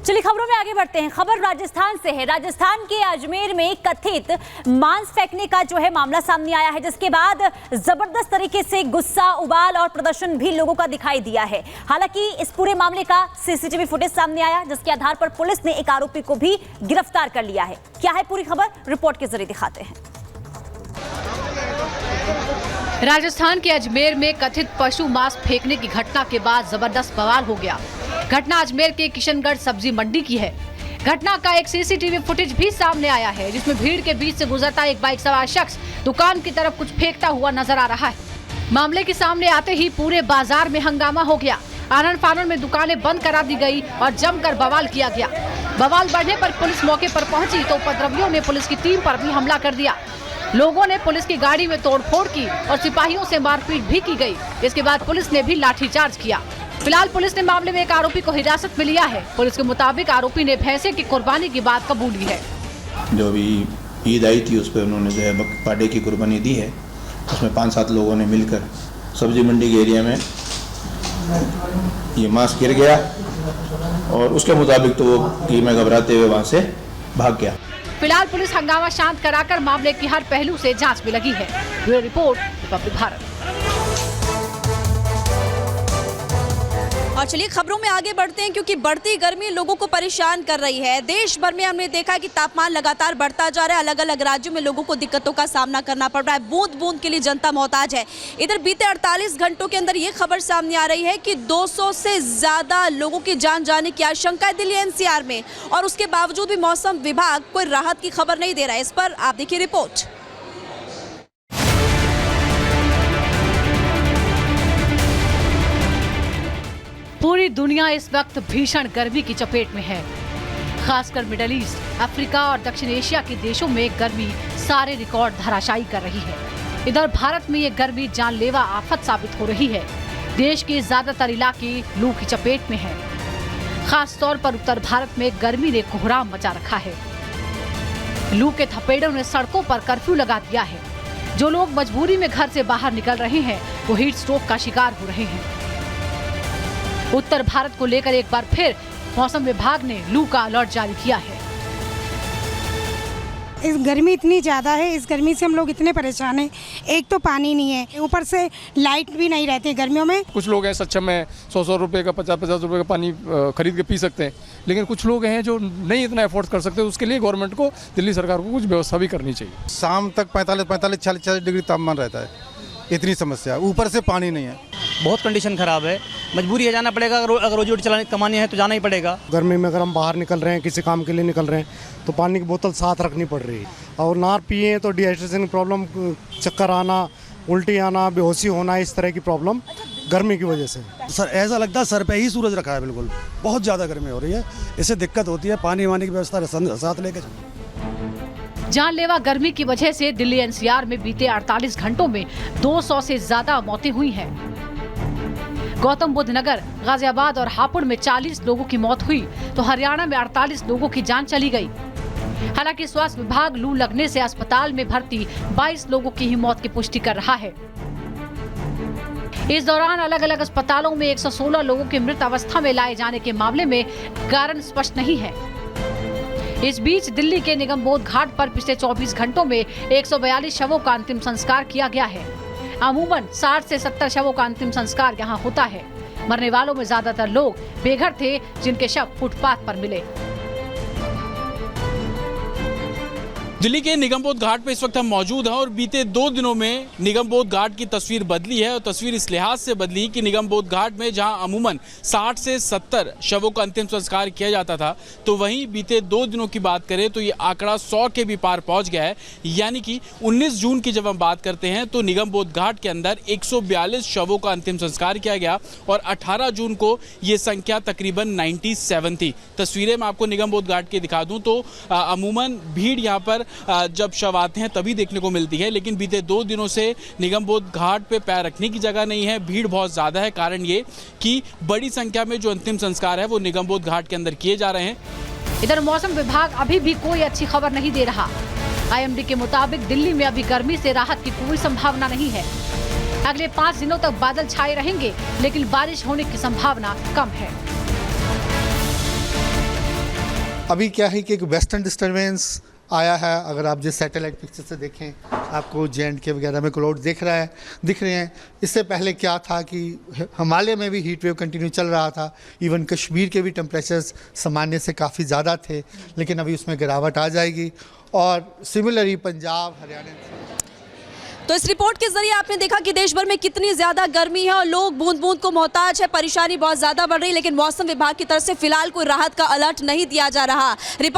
चलिए खबरों में आगे बढ़ते हैं। खबर राजस्थान से है। राजस्थान के अजमेर में कथित मांस फेंकने का जो है मामला सामने आया है, जिसके बाद जबरदस्त तरीके से गुस्सा, उबाल और प्रदर्शन भी लोगों का दिखाई दिया है। हालांकि इस पूरे मामले का सीसीटीवी फुटेज सामने आया, जिसके आधार पर पुलिस ने एक आरोपी को भी गिरफ्तार कर लिया है। क्या है पूरी खबर, रिपोर्ट के जरिए दिखाते हैं। राजस्थान के अजमेर में कथित पशु मांस फेंकने की घटना के बाद जबरदस्त बवाल हो गया। घटना अजमेर के किशनगढ़ सब्जी मंडी की है। घटना का एक सीसीटीवी फुटेज भी सामने आया है, जिसमें भीड़ के बीच से गुजरता एक बाइक सवार शख्स दुकान की तरफ कुछ फेंकता हुआ नजर आ रहा है। मामले के सामने आते ही पूरे बाजार में हंगामा हो गया। आनन फानन में दुकानें बंद करा दी गई और जमकर बवाल किया गया। बवाल बढ़ने पर पुलिस मौके पर पहुंची तो उपद्रवियों ने पुलिस की टीम पर भी हमला कर दिया। लोगों ने पुलिस की गाड़ी में तोड़फोड़ की और सिपाहियों से मारपीट भी की गई। इसके बाद पुलिस ने भी लाठीचार्ज किया। फिलहाल पुलिस ने मामले में एक आरोपी को हिरासत में लिया है। पुलिस के मुताबिक आरोपी ने भैंसे की कुर्बानी की बात कबूली है। जो भी ईद आई थी उस पर उन्होंने जो है पाड़े की कुर्बानी दी है। उसमें 5-7 लोगों ने मिलकर सब्जी मंडी के एरिया में ये मांस गिर गया और उसके मुताबिक तो वो कि मैं घबराते हुए वहाँ से भाग गया। फिलहाल पुलिस हंगामा शांत कराकर मामले की हर पहलू से जांच में लगी है। Bureau report, Republic Bharat. और चलिए खबरों में आगे बढ़ते हैं, क्योंकि बढ़ती गर्मी लोगों को परेशान कर रही है। देश भर में हमने देखा कि तापमान लगातार बढ़ता जा रहा है। अलग अलग राज्यों में लोगों को दिक्कतों का सामना करना पड़ रहा है। बूंद बूंद के लिए जनता मोहताज है। इधर बीते 48 घंटों के अंदर ये खबर सामने आ रही है कि 200 से ज्यादा लोगों की जान जाने की आशंका है दिल्ली एनसीआर में, और उसके बावजूद भी मौसम विभाग कोई राहत की खबर नहीं दे रहा है। इस पर आप देखिए रिपोर्ट। पूरी दुनिया इस वक्त भीषण गर्मी की चपेट में है। खासकर मिडिल ईस्ट, अफ्रीका और दक्षिण एशिया के देशों में गर्मी सारे रिकॉर्ड धराशायी कर रही है। इधर भारत में ये गर्मी जानलेवा आफत साबित हो रही है। देश के ज्यादातर इलाके लू की चपेट में हैं। खास तौर पर उत्तर भारत में गर्मी ने कोहराम मचा रखा है। लू के थपेड़ों ने सड़कों पर कर्फ्यू लगा दिया है। जो लोग मजबूरी में घर से बाहर निकल रहे हैं वो हीट स्ट्रोक का शिकार हो रहे हैं। उत्तर भारत को लेकर एक बार फिर मौसम विभाग ने लू का अलर्ट जारी किया है। इस गर्मी इतनी ज़्यादा है, इस गर्मी से हम लोग इतने परेशान हैं। एक तो पानी नहीं है, ऊपर से लाइट भी नहीं रहती है गर्मियों में। कुछ लोग हैं सक्षम में 100 रुपए का 50 रुपए का पानी खरीद के पी सकते हैं, लेकिन कुछ लोग हैं जो नहीं इतना अफोर्ड कर सकते। उसके लिए गवर्नमेंट को, दिल्ली सरकार को कुछ व्यवस्था भी करनी चाहिए। शाम तक 45-46 डिग्री तापमान रहता है। इतनी समस्या, ऊपर से पानी नहीं है। बहुत कंडीशन खराब है। मजबूरी है, जाना पड़ेगा। अगर रोजी रोटी चलाने कमानी है तो जाना ही पड़ेगा। गर्मी में अगर हम बाहर निकल रहे हैं, किसी काम के लिए निकल रहे हैं, तो पानी की बोतल साथ रखनी पड़ रही है। और ना पिए तो डिहाइड्रेशन की प्रॉब्लम, चक्कर आना, उल्टी आना, बेहोशी होना, इस तरह की प्रॉब्लम गर्मी की वजह से। सर ऐसा लगता है सर पे ही सूरज रखा है। बिल्कुल बहुत ज़्यादा गर्मी हो रही है, इससे दिक्कत होती है। पानी वानी की व्यवस्था साथ लेकर। जानलेवा गर्मी की वजह से दिल्ली एनसीआर में बीते 48 घंटों में 200 से ज्यादा मौतें हुई हैं। गौतम बुद्ध नगर, गाजियाबाद और हापुड़ में 40 लोगों की मौत हुई तो हरियाणा में 48 लोगों की जान चली गई। हालांकि स्वास्थ्य विभाग लू लगने से अस्पताल में भर्ती 22 लोगों की ही मौत की पुष्टि कर रहा है। इस दौरान अलग अलग अस्पतालों में 116 लोगों के मृत अवस्था में लाए जाने के मामले में कारण स्पष्ट नहीं है। इस बीच दिल्ली के निगमबोध घाट पर पिछले 24 घंटों में 142 शवों का अंतिम संस्कार किया गया है। अमूमन 60 से 70 शवों का अंतिम संस्कार यहाँ होता है। मरने वालों में ज्यादातर लोग बेघर थे, जिनके शव फुटपाथ पर मिले। दिल्ली के निगमबोध घाट पे इस वक्त हम मौजूद हैं और बीते 2 दिनों में निगमबोध घाट की तस्वीर बदली है। और तस्वीर इस लिहाज से बदली कि निगमबोध घाट में जहां अमूमन 60 से 70 शवों का अंतिम संस्कार किया जाता था, तो वहीं बीते 2 दिनों की बात करें तो ये आंकड़ा 100 के भी पार पहुंच गया है। यानी कि 19 जून की जब हम बात करते हैं तो निगमबोध घाट के अंदर 142 शवों का अंतिम संस्कार किया गया और 18 जून को ये संख्या तकरीबन 97 थी। तस्वीरें मैं आपको निगमबोध घाट की दिखा दूं तो अमूमन भीड़ यहाँ पर जब शव आते हैं तभी देखने को मिलती है, लेकिन बीते 2 दिनों से निगमबोध घाट पे पैर रखने की जगह नहीं है। भीड़ बहुत ज़्यादा है। कारण ये कि बड़ी संख्या में जो अंतिम संस्कार है वो निगमबोध घाट के अंदर किए जा रहे हैं। इधर मौसम विभाग अभी भी कोई अच्छी खबर नहीं दे रहा। आईएमडी के मुताबिक दिल्ली में अभी गर्मी से राहत की कोई संभावना नहीं है। अगले 5 दिनों तक बादल छाए रहेंगे, लेकिन बारिश होने की संभावना कम है। अभी क्या है कि एक वेस्टर्न डिस्टर्बेंस आया है। अगर आप जिस सैटेलाइट पिक्चर से देखें आपको J&K वगैरह में क्लाउड दिख रहे हैं। इससे पहले क्या था कि हिमालय में भी हीट वेव कंटिन्यू चल रहा था। इवन कश्मीर के भी टेम्परेचर्स सामान्य से काफ़ी ज़्यादा थे, लेकिन अभी उसमें गिरावट आ जाएगी। और सिमिलरली पंजाब, हरियाणा। तो इस रिपोर्ट के जरिए आपने देखा कि देश भर में कितनी ज्यादा गर्मी है और लोग बूंद बूंद को मोहताज है। परेशानी बहुत ज्यादा बढ़ रही है, लेकिन मौसम विभाग की तरफ से फिलहाल कोई राहत का अलर्ट नहीं दिया जा रहा।